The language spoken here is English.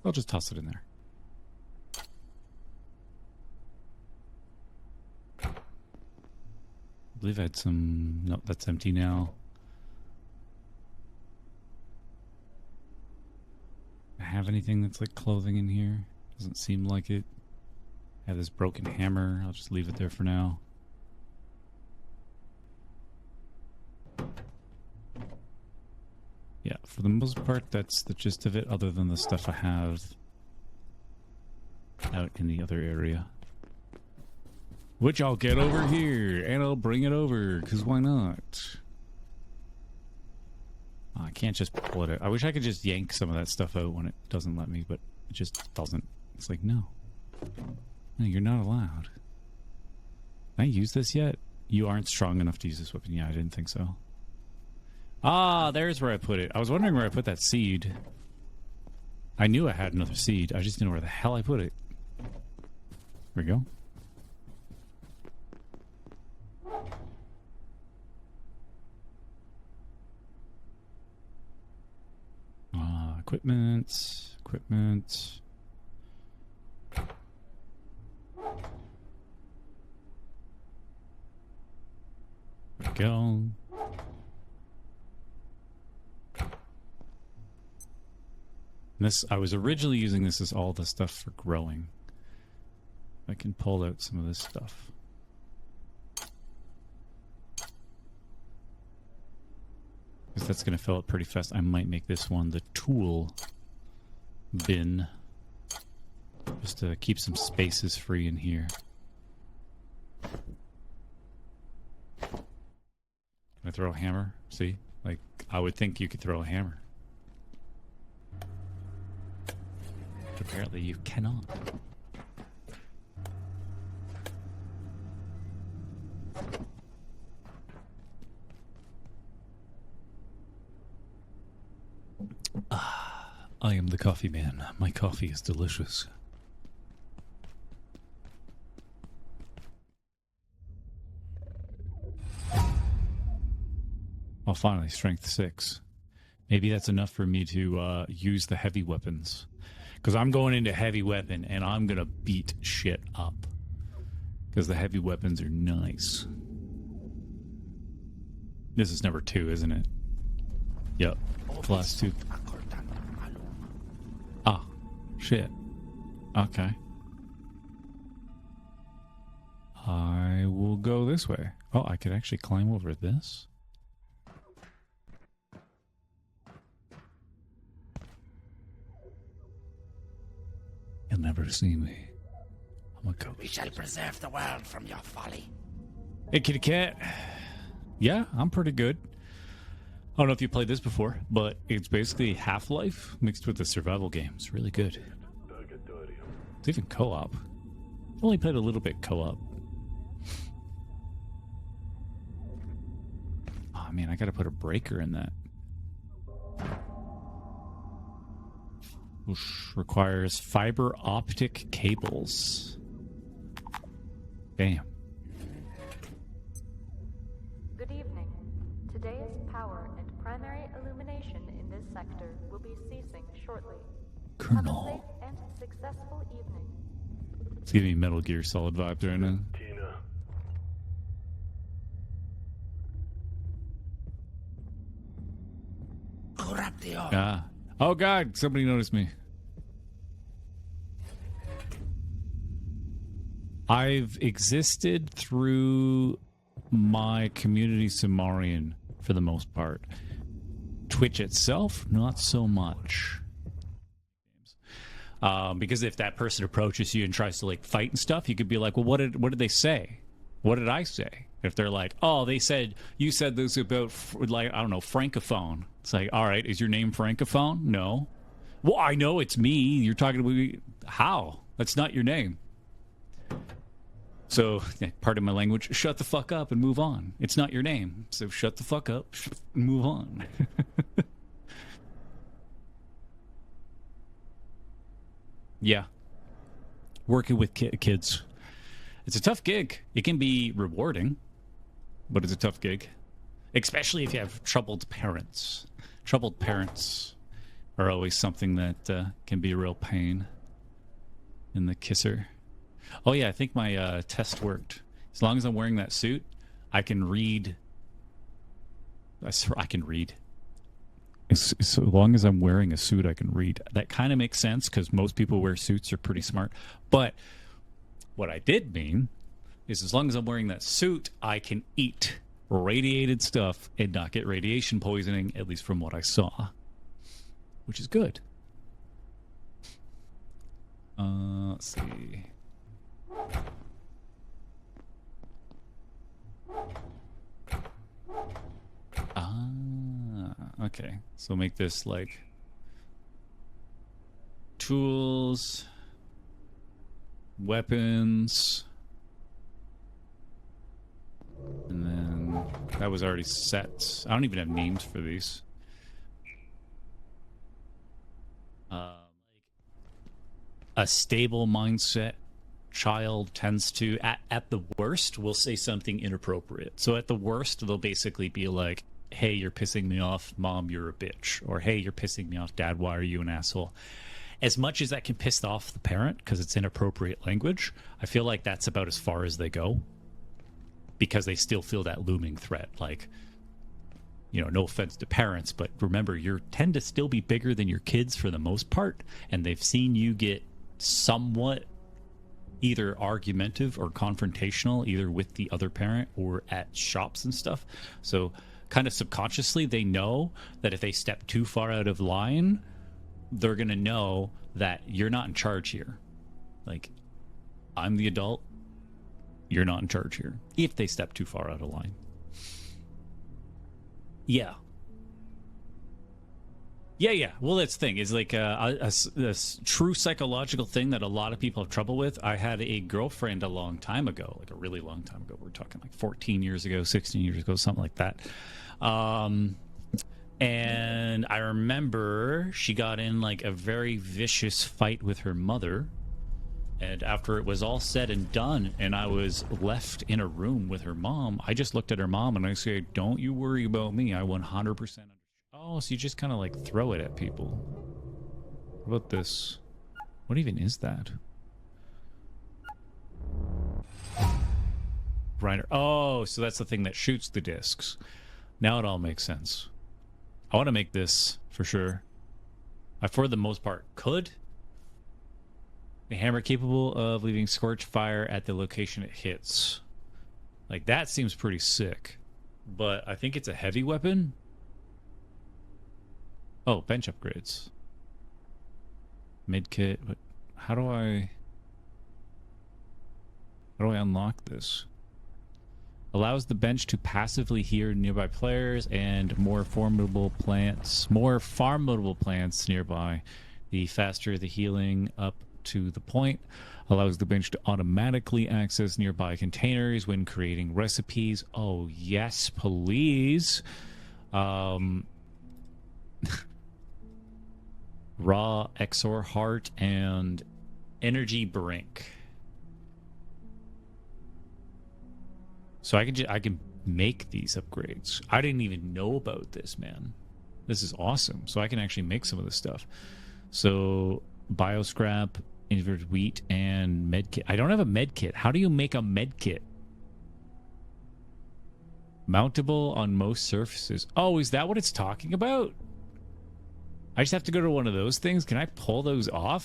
I'll just toss it in there. I believe I had some... Nope, that's empty now. I have anything that's like clothing in here? Doesn't seem like it. I have this broken hammer. I'll just leave it there for now. Yeah, for the most part, that's the gist of it, other than the stuff I have out in the other area. Which I'll get over here, and I'll bring it over, because why not? Oh, I can't just pull it out. I wish I could just yank some of that stuff out when it doesn't let me, but it just doesn't. It's like, no. No, you're not allowed. Can I use this yet? You aren't strong enough to use this weapon. Yeah, I didn't think so. Ah, there's where I put it. I was wondering where I put that seed. I knew I had another seed. I just didn't know where the hell I put it. There we go. Equipment. Equipment. There we go. This, I was originally using this as all the stuff for growing. I can pull out some of this stuff. Because that's going to fill up pretty fast. I might make this one the tool bin. Just to keep some spaces free in here. Can I throw a hammer? See? Like, I would think you could throw a hammer. Apparently you cannot. I am the coffee man. My coffee is delicious. Oh, finally, strength 6. Maybe that's enough for me to use the heavy weapons. Because I'm going into heavy weapon, and I'm going to beat shit up. Because the heavy weapons are nice. This is number 2, isn't it? Yep. Class 2. Ah. Shit. Okay. I will go this way. Oh, I could actually climb over this. You'll never see me. I'm a ghost. We shall preserve the world from your folly. Hey, kitty cat. Yeah, I'm pretty good. I don't know if you played this before, but it's basically Half-Life mixed with a survival game. It's really good. It's even co-op. Only played a little bit co-op. Oh man, I gotta put a breaker in that. Which requires fiber optic cables. Damn. Good evening. Today's power and primary illumination in this sector will be ceasing shortly. Colonel. Have a safe and successful evening. It's giving me Metal Gear Solid vibes right now. Ah. Oh god, somebody noticed me. I've existed through my community Sumerian for the most part. Twitch itself, not so much. Because if that person approaches you and tries to like fight and stuff, you could be like, well, what did they say? What did I say? If they're like, oh, they said, you said this about, like, I don't know, Francophone. It's like, all right, is your name Francophone? No. Well, I know it's me. You're talking about me. How? That's not your name. So, pardon my language, shut the fuck up and move on. It's not your name. So shut the fuck up and move on. Yeah. Working with kids. It's a tough gig. It can be rewarding, but it's a tough gig. Especially if you have troubled parents. Troubled parents are always something that can be a real pain in the kisser. Oh yeah, I think my test worked. As long as I'm wearing that suit, I can read. I can read. So long as I'm wearing a suit, I can read. That kind of makes sense because most people wear suits are pretty smart. But what I did mean is as long as I'm wearing that suit, I can eat radiated stuff and not get radiation poisoning, at least from what I saw, which is good. Let's see. Okay. So make this like tools, weapons, and then that was already set. I don't even have names for these. A stable mindset child tends to, at the worst, will say something inappropriate. So at the worst, they'll basically be like, hey, you're pissing me off, mom, you're a bitch. Or hey, you're pissing me off, dad, why are you an asshole? As much as that can piss off the parent because it's inappropriate language, I feel like that's about as far as they go because they still feel that looming threat. Like, you know, no offense to parents, but remember, you tend to still be bigger than your kids for the most part, and they've seen you get somewhat either argumentative or confrontational, either with the other parent or at shops and stuff. So kind of subconsciously, they know that if they step too far out of line, they're going to know that you're not in charge here. Like, I'm the adult. You're not in charge here. If they step too far out of line. Yeah. Yeah. Well, that's the thing. It's like a true psychological thing that a lot of people have trouble with. I had a girlfriend a long time ago, like a really long time ago. We're talking like 14 years ago, 16 years ago, something like that. And I remember she got in like a very vicious fight with her mother. And after it was all said and done and I was left in a room with her mom, I just looked at her mom and I said, don't you worry about me. I 100%. Oh, so you just kind of like throw it at people. What about this? What even is that? Grinder. Oh, so that's the thing that shoots the discs. Now it all makes sense. I want to make this for sure. I, for the most part, could. A hammer capable of leaving scorch fire at the location it hits. Like, that seems pretty sick. But I think it's a heavy weapon. Oh, bench upgrades. Medkit. But how do I unlock this? Allows the bench to passively hear nearby players and more formidable plants nearby. The faster the healing up to the point. Allows the bench to automatically access nearby containers when creating recipes. Oh, yes, please. Raw Exor Heart and Energy Brink. So I can make these upgrades. I didn't even know about this, man. This is awesome. So I can actually make some of this stuff. So bioscrap, inverted wheat, and medkit. I don't have a medkit. How do you make a medkit? Mountable on most surfaces. Oh, is that what it's talking about? I just have to go to one of those things. Can I pull those off?